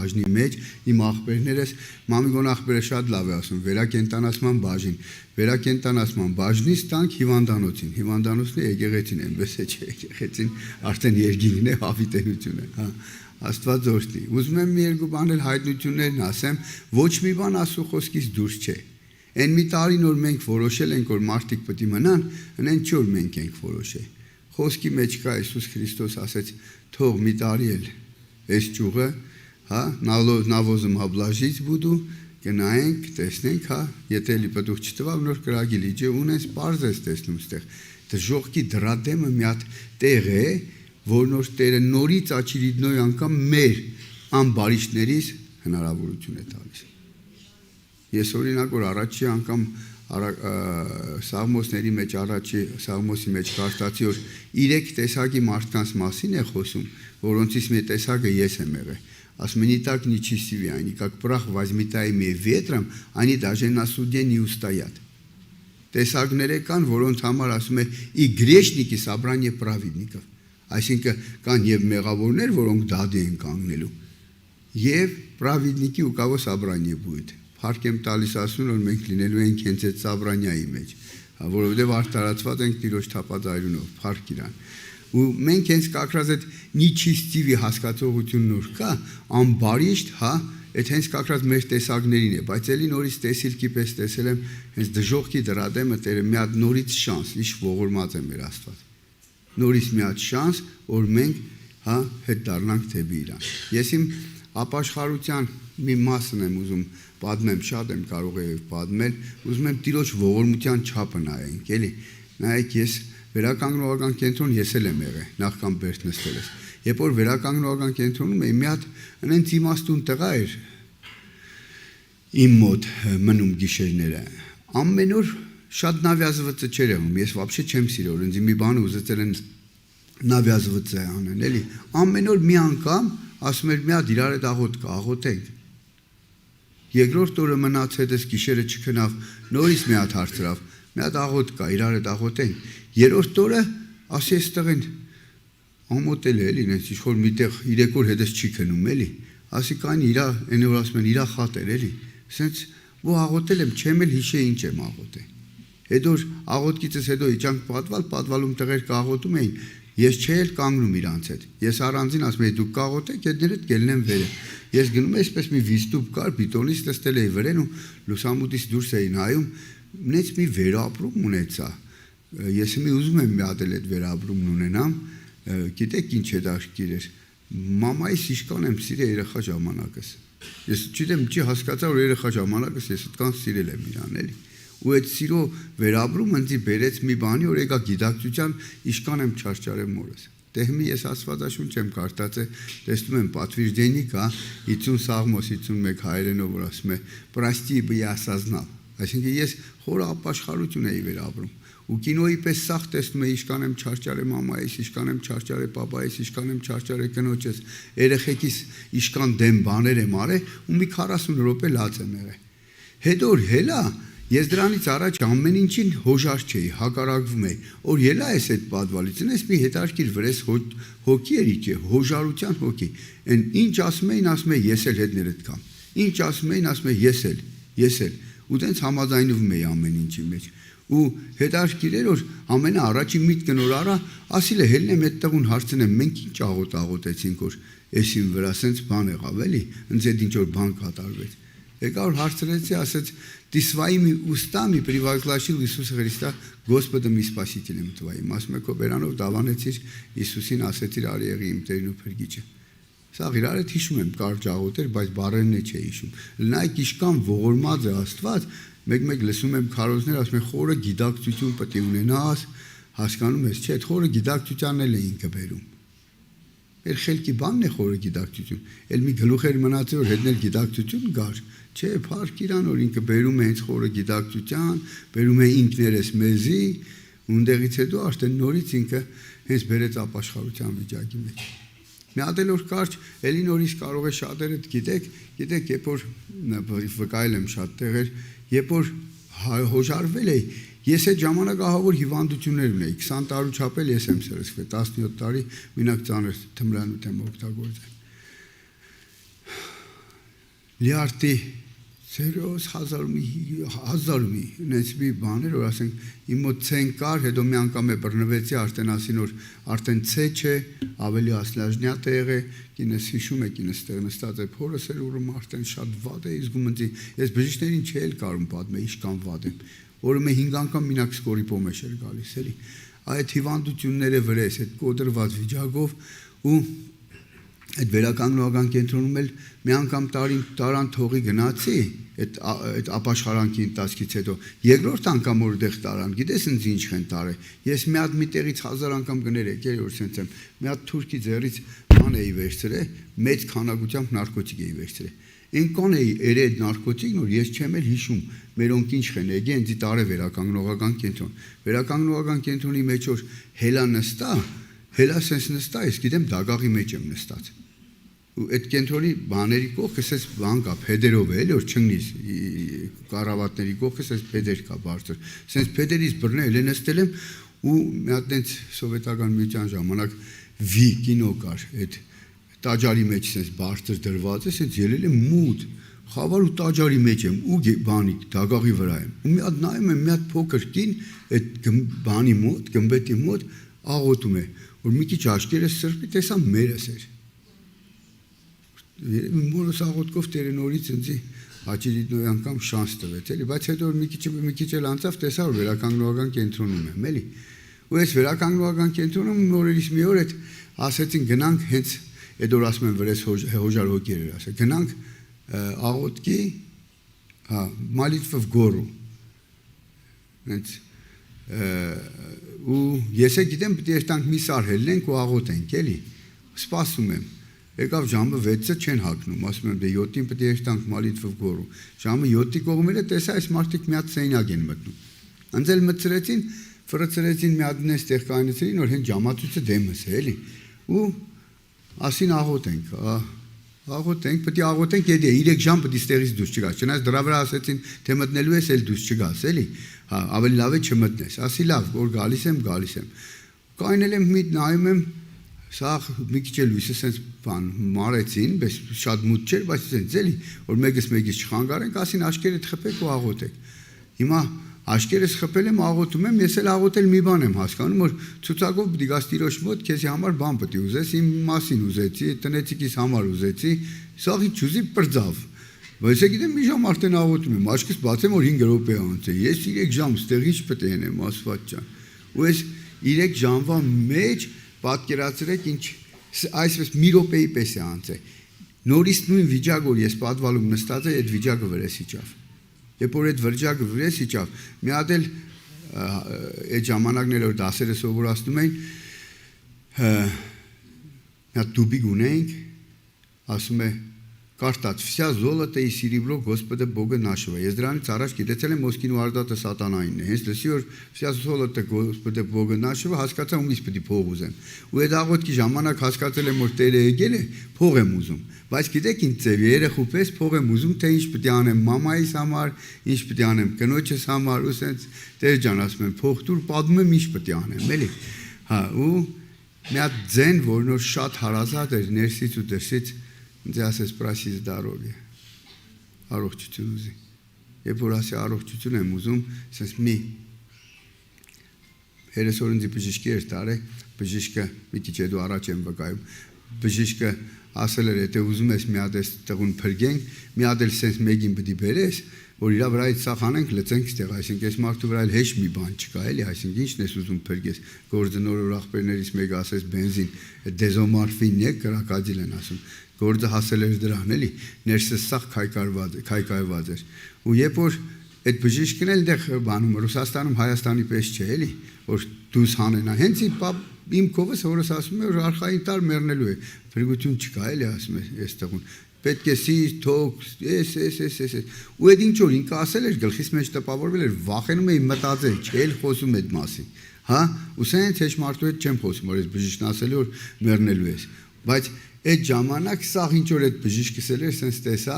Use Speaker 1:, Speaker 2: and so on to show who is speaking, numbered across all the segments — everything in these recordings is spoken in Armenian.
Speaker 1: բաժնի մեջ, իմ աղբերներս, մամիկոն աղբերը շատ լավ է ասում, վերակենդանացման բաժին, վերակենդանացման բաժնից տանք հիվանդանոցին, հիվանդանոցն է եկեղեցին, այնպես է չէ, եկեղեցին արդեն երկինքն է, հավիտենություն է, հա, Աստված օրհնի, ուզում եմ մի երկու բան էլ հայտնություններն ասեմ, ոչ մի բան Աստծո խոսքից դուրս չէ, այն մի տարին որ մենք որոշել ենք, որ մարդիկ պետք է մնան, այնեն չի որ մենք ենք որոշել, խոսքի մեջ կա Իսուս Քրիստոս ասեց, թող մի տարի էլ այս ճյուղը, հա, նավոզում հաբլաժից բուդու, գնայենք, տեսնենք, հա, եթե էլի պտուղ չտվավ, նոր կրագի լիջը ունես, պարզ ես տեսնում ստեղ, դժողքի դրադեմը մի հատ տեղ է, որ նոր Տերը նորից աչիրիդնոյ անգամ մեր անբարիշներից հնարավորություն է տալիս։ Ես օրինակ որ առաջի անգամ Սաղմոսների մեջ Սաղմոսի մեջ կարդացի որ 3 տեսակի մարդկանց մասին է խոսում, որոնցից մի տեսակը ես եմ եղել։ Ասում են, так нечестивы они, как прах возметаемый ветром, они даже на суде не устоят։ Տեսակներ կան, որոնց համար ասում է и грешники собрание праведников։ Այսինքն կան եւ մեղավորներ, որոնք դադի են կանգնելու, եւ праведники у кого собрание будет։ Փառք եմ տալիս ասում, որ մենք լինելու ենք հենց այդ սաբրանյայի մեջ, որովհետեւ արտարացված ենք Տիրոջ թափածայրունով, փառք իրան։ Ու մենք հենց կակրած այդ նիչիստիվի հասկացողությունն որ կա, անբարիշտ, հա, այդ հենց կակրած մեր տեսակներին է, բայց էլի նորից տեսիլքի պես տեսել եմ հենց դժողքի դրադեմը Տերը մի հատ նորից շանս, իշ ողորմած է մեր Աստված։ Նորից մի հատ շանս, որ մենք հա հետ դառնանք դեպի իրան։ Ես իմ ապաշխարության մի մասն եմ ուզում պատմեմ, շատ եմ կարող եմ պատմել, ուզում եմ Տիրոջ ողորմության չափը նայենք, էլի։ Նայեք, ես վերականգնողական կենտրոն ես էլ եմ եղել, նախքան Բերդ նստելս։ Երբ որ վերականգնողական կենտրոնում էի, մի հատ այնց իմաստուն տղա էր իմ մոտ մնում գիշերները։ Ամեն օր շատ նավյազվծը չեր եղում, ես вообще չեմ սիրում, ինձ մի բան ուզեցել են նավյազվծը անեն, էլի։ Ամեն օր մի անգամ ասում էր մի հատ իրար հետ աղոտ կա, աղոթենք։ Երկրորդ օրը մնաց հետս գիշերը չքնավ, նորից մի հատ հարցրավ, մի հատ աղոտ կա, իրար հետ աղոթենք։ Երրորդ օրը ասի էստեղին ամոթել է, էլի, ինձ ինչ-որ միտեղ 3 օր հետս չի քնում, էլի։ Ասի կան իրա, այն որ ասում են իրա խատեր, էլի։ Սենց ու աղոթել եմ, չեմ էլ հիշե ինչ եմ աղոթել։ Հետո աղոթքիցս հետո իջանք պատվալում տղեր կաղոթում էին, ես չէի էլ կանգնում իրանց հետ։ Ես առանձին ասում եի դուք կաղոթեք, հետներդ կելնեմ վերը։ Ես գնում եմ այսպես մի վիստուբ կար, բիտոնից տեսել էի վրեն ու լուսամուտից դուրս էի նայում, նենց մի վերապրում ունեցա։ Ես մի ուզում եմ մի հատ էլ այդ վերապրումն ունենամ, գիտեք ինչ հետաքրքիր էր։ Մամայիս իշքան եմ սիրել երեխա ժամանակս։ Ես չգիտեմ, չի հասկացա որ երեխա ժամանակս ես այդքան սիրել եմ իրան, էլի։ Ու այդ սիրո վերաբրում ինձ բերեց մի բանի, որ եկա գիտակցության իշքան եմ չարչարեմ մորս։ Դեհմի ես Աստվածաշունչ եմ կարդացել, տեսնում եմ պատվիրժենիկ, հա, 50 Սաղմոս 51 հայերենով որ ասում է «Прости, бы я осознал», այսինքն ես խորը ապաշխարություն էի վերաբրում։ Ու կինոյի պես սաղ տեսնում եմ իշքան եմ չարչարել մամայիս, իշքան եմ չարչարել պապայիս, իշքան եմ չարչարել կնոջս, երեխեքիս իշքան դեմ բաներ եմ արել ու մի 40 րոպե լաց եմ եղել։ Հետո հելա ես դրանից առաջ ամեն ինչին հոժար չէի, հակառակվում էի, որ ելա ես այդ պատվալից, այնպես մի հետարքիր վրես հոգի էր իջե, հոժարության հոգի, այն ինչ ասում էի ես էլ հետներդ կամ, ինչ ասում էին ասում էի ես էլ, ու տենց համաձայնվում էի ամեն ինչի մեջ, ու հետարքիր էր, որ ամենաառաջի միտքն որ արա, ասիլ է հելնեմ այդ տղուն հարցնեմ, մենք ինչ աղոթեցինք, որ էսին վրա սենց բան եղավ էլի, ինձ այդ ինչ որ բան կատարվեց։ Եկա որ հարցրեցի, ասեց «Ты своими устами превозгласил Иисуса Христа Господом и Спасителем твоим». Ասում է քո բերանով դավանեցիր Իսուսին, ասեցիր արի եղի իմ Տերն ու Փրկիչը։ Սա իրար հետ հիշում եմ կարճ աղոթեր, բայց բառերն է չէի հիշում։ Նայեք իշքան ողորմած է Աստված, մեկ լսում եմ քարոզներ, ասում են խորը գիտակցություն պետք է ունենաս, հասկանում ես, չէ, այդ խորը գիտակցությանն էլ է ինքը բերում։ Մեր խելքի բանն է խորը գիտակցություն։ Էլ մի գլուխ էր մնացել որ հետնել գիտակցություն գար։ Չէ, փառք իրան որ ինքը բերում է հենց խորը գիտակցության, բերում է ինքներս մեզի, ունդեղից հետո արդեն նորից ինքը հենց բերեց ապաշխարության վիճակի մեջ։ Մի հատ էլ որ կարճ, էլի նորից կարող է շատերը գիտեք, երբ որ վկայել եմ շատ տեղեր, երբ որ հոժարվել էի, ես այդ ժամանակ ահավոր հիվանդություններ ունեի, 20 տարի չափել ես եմ սրսկվել, 17 տարի մինակ ծանր թմրանութ եմ օգտագործել։ լիարդի Serios հազարմի նենց մի բաներ որ ասենք իմ մոտ ցեն կար հետո մի անգամ է բռնվեցի արդեն ասին որ արդեն ցե չէ ավելի ասլաժնյա տեղ է կինս հիշում է կինս տեղ նստած է փորս էր ուրում արդեն շատ վատ է զգում ինձ ես բժիշկներին չէի կարում պատմել ինչքան վատ եմ որը մե 5 անգամ մինակ սկորի պոմեշ էր գալիս էլի այդ հիվանդությունները վրես այդ կոտրված վիճակով ու այդ վերականգնողական կենտրոնում էլ մի անգամ տարան թողի գնացի այդ ապաշխարանքի ընթացքից հետո երկրորդ անգամ որ դեղ տարան գիտես ինձ ինչ են տարել ես մի հատ մի տեղից 1000 անգամ գներ եկել որ սենց եմ մի հատ թուրքի ձեռից բան էի վերցրել մեծ քանակությամբ նարկոտիկ էի վերցրել ինքան էի երեդ նարկոտիկն որ ես չեմ էլ հիշում մերոնք ինչ են եկել ինձ տարե վերականգնողական կենտրոնի մեջ որ հելա նստա հելա սենց նստա ես գիտեմ դագաղի մեջ եմ նստած ու այդ կենտրոնի բաների կողքս էս բան կա փեդերով էլ որ չնգնիս կառավատների կողքս էս փեդեր կա բարձր սենց փեդերից բռնել է նստել եմ ու մի հատ տենց սովետական միության ժամանակ վի կինո կար այդ տաճարի մեջ սենց բարձր դրված է սենց ելել եմ մութ խավար ու տաճարի մեջ եմ ու բանի դագաղի վրա եմ ու մի հատ նայում եմ մի հատ փոքր կին այդ բանի մոտ գմբեթի մոտ աղոթում է որ մի քիչ աչքերս սրբի տեսա մերս էր մորս աղոթքով Տերը նորից ինձ հաճիրիտ նույն անգամ շանս տվեց էլի բայց հետո մի քիչ էլ անցավ տեսա որ վերականգնողական կենտրոնում եմ էլի ու այս վերականգնողական կենտրոնում նորից մի օր այդ ասեցին գնանք հենց այդ օր ասում են վրես հոժար հոգեր էր ասել գնանք աղոթքի մալիտվով գորու հենց ու ես գիտեմ պետք է տանք մի սար հելնենք ու աղոթենք էլի սպասում եմ եկավ ժամը 6-ը չեն հագնում ասում եմ դե 7-ին պետք է տանք մալիտվով գորու ժամը 7-ի կողմերը տեսա այս մարդիկ մի հատ սենյակ են մտնում անձել մտցրեցին ֆրծրեցին մի հատ նես տեղ կայնեցին որ հենց ժամացույցը դեմս է էլի ու ասին աղոթենք պետք է աղոթենք եթե 3 ժամ պետք է ստեղից դուրս չգաս չնայած դրա վրա ասեցին թե մտնելու ես էլ դուրս չգաս էլի հա ավելի լավ է չմտնես ասի լավ որ գալիս եմ կայնել եմ մի նայում եմ սա մի քիչ լույսը սենց բան մարեցին բայց շատ մութ չէր բայց սենց էլի որ մեկից չխանգարենք ասին աշկերդ խփեք ու աղոթեք հիմա աշկերս խփել եմ աղոթում եմ ես էլ աղոթել մի բան եմ հասկանում որ ցուցակով պիտի գաս տիրոջ մոտ քեզի համար բան պետք է ուզես իմ մասին ուզեցի տնեցիկիս համար ուզեցի սաղի ճուզի պրծավ բայց գիտեմ մի ժամ արդեն աղոթում եմ աչքս բացեմ որ 5 րոպե անց է ես 3 ժամ ստեղից պետք է ենեմ ասված ջան ու այս 3 ժամվա մեջ պատկերացրեք ինչ այսպես մի րոպեի պես է անց է նորից նույն վիճակ որ ես պատվալում նստած եմ այդ վիճակը վրես իջավ երբ որ այդ վիճակը վրես իջավ մի հատ էլ այդ ժամանակները որ դասերը սովորացնում էին նա դուբիկ ունենք ասում է Картать вся золото и серебро Господа Бога нашего. Ես դրանից առաջ գիտեցել եմ ոսկին ու արտատը սատանային է։ Հենց լսի որ вся золото Господа Бога нашего հասկացա ումից պետք է փող ուզեմ։ Ու այդ աղոթքի ժամանակ հասկացել եմ որ Տերը եկել է, փող եմ ուզում։ Բայց գիտեք ինչ ձև երեխու պես փող եմ ուզում, թե ինչ պետք է անեմ մամայիս համար, ինչ պետք է անեմ կնոջս համար, ու սենց Տեր ջան ասում եմ փող դուր պատմում եմ ինչ պետք է անեմ, էլի։ Հա, ու մի հատ ձեն որ նոր շատ հարազատ էր ներսից ու դրսից Ինձ ասես պրասի здоровье առողջություն ուզի երբ որ ասի առողջություն եմ ուզում ասես մի հերեսօր ինձ բժիշկի էր տարել բժիշկը մի քիչ հետո առաջ եմ վկայում բժիշկը ասել էր եթե ուզում ես մի հատ էս տղուն փրկենք մի հատ էլ sense մեկին պիտի բերես որ իրա վրայից սախ անենք լծենք ստեղ այսինքն այս մարդու վրա էլ հեշտ մի բան չկա էլի այսինքն ինչն ես ուզում փրկես գործը նոր ախպերներից մեկը ասես բենզին դեզոմորֆին է կրակադիլ են ասում Գործը հասել էր դրան էլի ներսս սախ քայքայված էր ու երբ որ այդ բժիշկն էլ դեղ բանում Ռուսաստանում Հայաստանի պես չէ էլի որ դուս հանենա հենց իմ կովս որս ասում է որ արխային տար մեռնելու է ֆրիգություն չկա էլի ասում է այս տղուն պետք է սիր թոք էս ու այդ ինչ որ ինքը ասել էր գլխիս մեջ տպավորվել էր վախենում էի մտածել չէ խոսում այդ մասին հա ու սենց հեչ մարդու հետ չեմ խոսում որ այս բժիշկն ասել է որ մեռնելու ես բայց Այդ ժամանակ սաղ ինչ որ այդ բժիշկս էր sense տեսա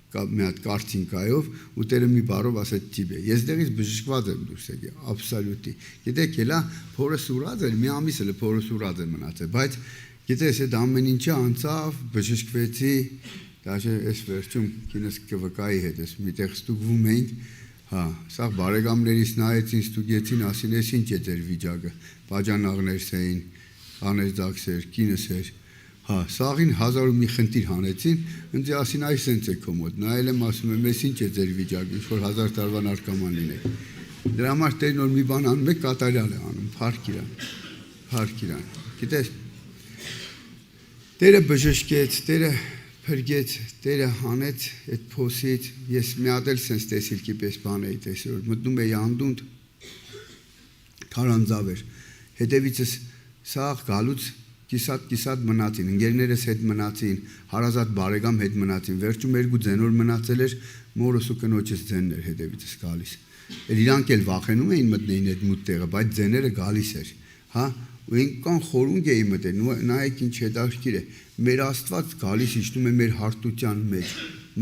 Speaker 1: մի հատ կարտինկայով ու Տերը մի բառով ասեց տիպե ես դերից բժշկված եմ դուրս եկել абսոլյուտի գիտեք էլա փորս ուրած էր մի ամիս էլ փորս ուրած է մնացել բայց գիտես այդ ամեն ինչը անցավ բժշկվեցի Դաշե այս վերջում կինս կվկայի հետ ես միտեղ ստուգվում էինք, հա, սա բարեկամներից նայեցին, ստուգեցին, ասին ես ինչ է ձեր վիճակը, բաժանաղներս էին, աներձակսեր, կինս էր, հա, սաղին 1000 մի խնդիր հանեցին, ինձ ասին այս սենց է քո մոտ, նայել եմ ասում եմ, ես ինչ է ձեր վիճակը, ինչ որ 1000 տարվա նարկոման լինեք։ Դրա համար տերն որ մի բան անում եք, կատարյալ է անում, փառք իրան։ Գիտես, Տերը բժշկեց, Տերը փրկեց, Տերը հանեց այդ փոսից, ես մի հատ էլ sense տեսիլքի պես բան էի տեսել, որ մտնում էի անդունդ, քարանձավ էր, հետևիցս սաղ գալուց կիսատ մնացին, ընկերներս հետ մնացին, հարազատ բարեկամ հետ մնացին, վերջում երկու ձենոր մնացել էր, մորս ու կնոջս ձենն էր հետևիցս գալիս, իրանք էլ վախենում էին մտնեին այդ մութ տեղը, բայց ձեները գալիս էր, հա, ու ինքան խորունգ էի մտել, նայեք ինչ հետաքրքիր է, մեր Աստված գալիս իջնում է մեր հարթության մեջ,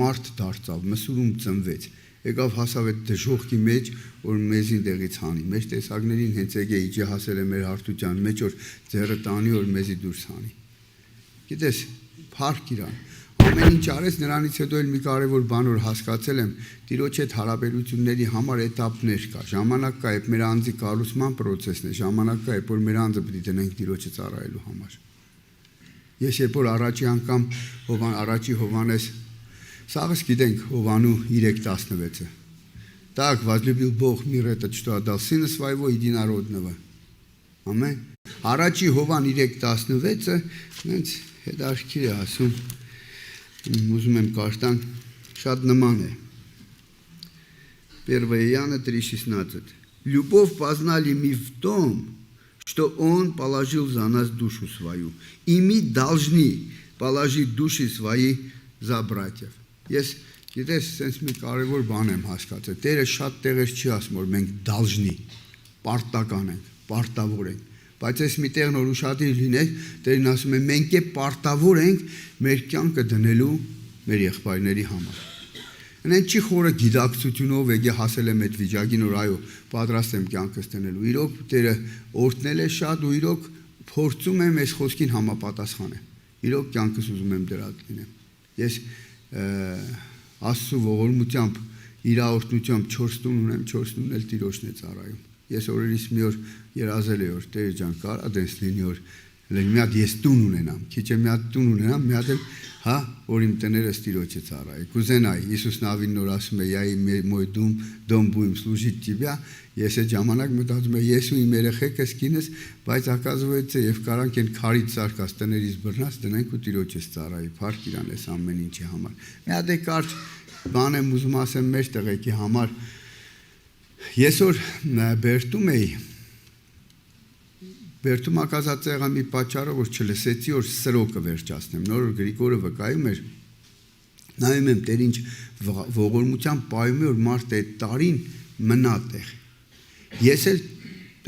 Speaker 1: մարդ դարձավ, մսուրում ծնվեց, եկավ հասավ այդ դժոխքի մեջ, որ մեզին տեղից հանի, մեր տեսակներին հենց եկե իջե հասել է մեր հարթության մեջ, որ ձեռը տանի, որ մեզի դուրս հանի։ Գիտես, փառք իրան, ամեն ինչ արեց, նրանից հետո էլ մի կարևոր բան որ հասկացել եմ, Տիրոջ հետ հարաբերությունների համար էտապներ կա, ժամանակ կա, երբ մեր անձի կառուցման պրոցեսն է, ժամանակ կա, երբ որ մեր անձը պետք է դնենք Տիրոջը ծառայելու համար։ Ես երբ որ առաջի անգամ առաջի Հովանես, սաղս գիտենք Հովանու 3:16-ը, так возлюбил Бог мир этот, что отдал Сына Своего Единородного, ամեն, առաջի Հովան 3:16-ը, նենց հետաքրքիր է ասում, ուզում եմ կարդամ, շատ նման է, 1 Иоанна 3:16. Любовь познали мы в том, что Он положил за нас душу свою, и мы должны положить души свои за братьев. Ես գիտես, sense մի կարևոր բան եմ հասկացել, Տերը շատ տեղեր չի ասում, որ մենք должны, պարտական ենք, պարտավոր ենք, բայց այս մի տեղն որ ուշադիր լինեք, Տերն ասում է, մենք է պարտավոր ենք մեր կյանքը դնելու մեր եղբայրների համար։ Այնեն չի խորը գիտակցությունով եկե հասել եմ այդ վիճակին, որ այո, պատրաստ եմ կյանքս դնելու։ Իրոք Տերը օրհնել է շատ ու իրոք փորձում եմ այս խոսքին համապատասխանել։ Իրոք կյանքս ուզում եմ դրած լինեմ։ Ես Աստծո ողորմությամբ, իր օրհնությամբ 4 տուն ունեմ, 4 տուն էլ Տիրոջն է ծառայում։ Ես օրերից մի օր երազել եմ, որ Տեր ջան, կարա դենս լինի որ մի հատ ես տուն ունենամ, քիչ է մի հատ տուն ունենամ, մի հատ էլ հա, որ իմ տներս Տիրոջը ծառայի։ Կուզենայի, Հիսուսն ավին նոր ասում է, «Я мой дом будем служить тебя», ես այդ ժամանակ մտածում եմ, ես ու իմ երեխեքս կինս, բայց оказывается, եւ կարանք այն քարից սարկած տներից բռնած դնենք ու Տիրոջս ծառայի։ Փառք իրան էս ամեն ինչի համար։ Մի հատ է կարճ բան եմ ուզում ասեմ մեր տղեկի համար։ Ես որ Բերտում ակազած եղա մի պատճառով, որ չլսեցի, որ սրոկը վերջացնեմ, նոր որ Գրիգորը վկայում էր, նայում եմ Տեր ինչ ողորմությամբ պայում է, որ մարդ է տարին մնա տեղ։ Ես էլ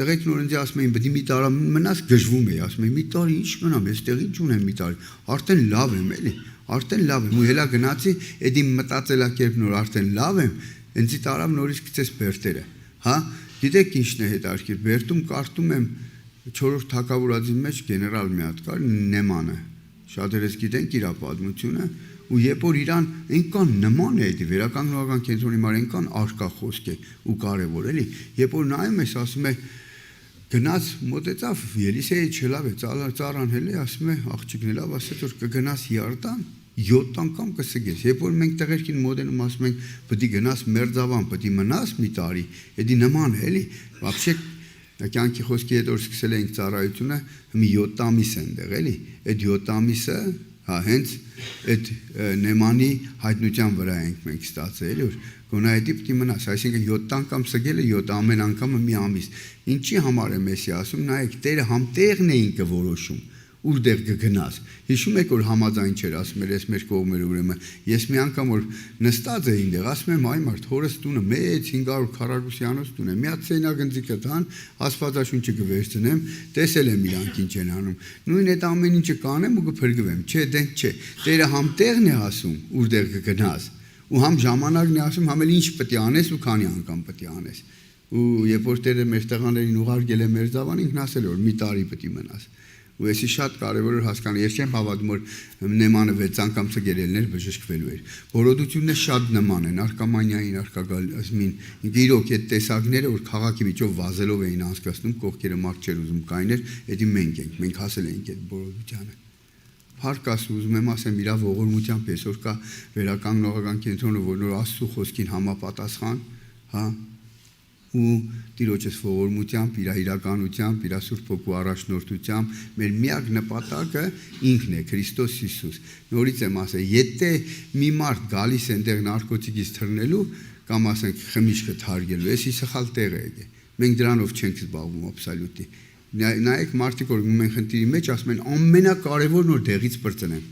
Speaker 1: տղեկ նոր ինձ ասում էին, բդի մի տարա մնաս գժվում էի, ասում էի, մի տարի ինչ մնամ, ես տեղ ինչ ունեմ մի տարի, արդեն լավ եմ էլի, արդեն լավ եմ, ու հելա գնացի, էդ իմ մտածելակերպն որ արդեն լավ եմ, ինձի տարավ նորից գցես Բերտերը, հա, գիտեք ինչն է հետաքրքիր, Բերտում կարդում եմ 4-րդ թագավորածի մեջ գեներալ մի հատ կար, Նեմանը, շատերս գիտենք իր պատմությունը, ու երբ որ իրան այնքան նման է այդ վերականգնողական կենտրոնի համար այնքան արկա խոսք է ու կարևոր էլի, երբ որ նայում ես ասում է գնաց մոտեցավ Ելիսեի չլավ է ծառան հել է ասում է աղջիկն լավ ասեց որ կգնաս Իորդան 7 անգամ կսգես երբ որ մենք տղերքին մոդելում ասում ենք պետք է գնաս Մերձավան պետք է մնաս մի տարի էդի նման է էլի вообще կյանքի խոսքի հետ որ սկսել էինք ծառայությունը մի 7 ամիս ընդեղ էլի այդ 7 ամիսը հա հենց այդ Նեմանի հայտնության վրա ենք մենք ստացել էլի որ գոնայդի պետք է մնաս այսինքն 7 անգամ սգելը 7 ամեն անգամը մի ամիս ինչի համար է մեսի ասում նայեք Տերը համտեղն էին կորոշում Ուրդեղ կգնաս։ Հիշում եք որ համաձայն չէր ասում էր ես մեր կողմեր ուրեմն ես մի անգամ որ նստած էի այնտեղ ասում եմ այ մարդ հորս տունը մեծ 500 քառակուսյանոց տուն է մի հատ սենագնձի կտան աստվածաշունչը կվերցնեմ տեսել եմ իրանք ինչ են անում նույն այդ ամեն ինչը կանեմ ու կփրկվեմ չէ դենք չէ Տերը համտեղն է ասում ուրդեղ կգնաս ու համ ժամանակն է ասում համ էլ ինչ պետք է անես ու քանի անգամ պետք է անես ու երբ որ Տերը մեր տղաներին ուղարկել է Մերձավան ինքն ասել որ մի տարի պետք է մնաս ու էսի շատ կարևոր էր հասկանալ, ես չեմ հավատում, որ նեմանը 6 անգամ ցգերելներ բժշկվելու էր։ Որոդությունները շատ նման են Արկամանիային, Արկագազմին, իրոք այդ տեսակները, որ քաղաքի միջով վազելով էին անցկացնում, կողքերը մարդ չէր ուզում կայներ, դա մենք հասել էինք այդ որոդությանը։ Հարկաս ուզում եմ ասեմ իր ողորմությամբ այսօր կա վերականգնողական կենտրոնը, որ նոր Աստծո խոսքին համապատասխան, հա, ու Տիրոջս ողորմությամբ, իր իրականությամբ, իր Սուրբ Հոգու առաջնորդությամբ մեր միակ նպատակը ինքն է Քրիստոս Հիսուս։ Նորից եմ ասել, եթե մի մարդ գալիս է այնտեղ նարկոտիկից թռնելու կամ ասենք խմիչքը թարգելու, էսի սխալ տեղ է։ Մենք դրանով չենք զբաղվում աբսոլյուտի։ Նայեք մարդիկ որ մենք խնդիրի մեջ ասում են ամենակարևորն որ դեղից բրծնեմ,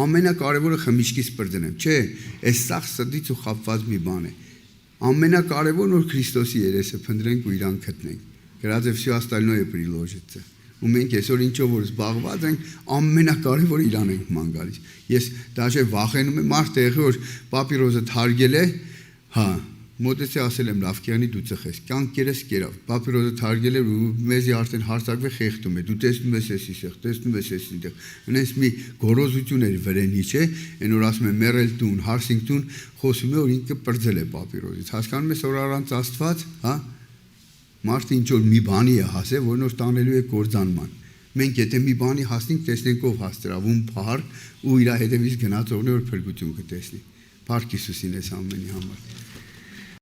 Speaker 1: ամենակարևորը խմիչքից բրծնեմ, չէ, այս սաղ սդից ու խապված մի բան է։ Ամենակարևորն որ Քրիստոսի երեսը փնտրենք ու իրան գտնենք։ Գրած է всё остальное приложится։ Ու մենք այսօր ինչով որ զբաղված ենք, ամենակարևորը իրան ենք ման գալիս։ Ես դաժե վախենում եմ մարդ եղի որ պապիրոզը թարգել է, հա, մոտեցի ասել եմ լավ կյանի դու ծխես, կյանքերս կերավ, պապիրոզը թարգել է ու մեզի արդեն հարցակվե խեղդում է, դու տեսնում ես էսի սեղ, տեսնում ես էսի դեղ, այնպես մի գորոզություն էր վրենի, չէ, այն որ ասում է մերել տուն, հարսինք տուն, խոսում է որ ինքը բրձել է պապիրոզից, հասկանում ես որ առանց Աստված, հա, մարդը ինչ որ մի բանի է հասել, որ նոր տանելու է կործանման։ Մենք եթե մի բանի հասնենք, տեսնենք ով հաստրավում փառք ու իր հետևից գնացողներ որ փրկություն կտեսնի։ Փառք Հիսուսին այս ամենի համար։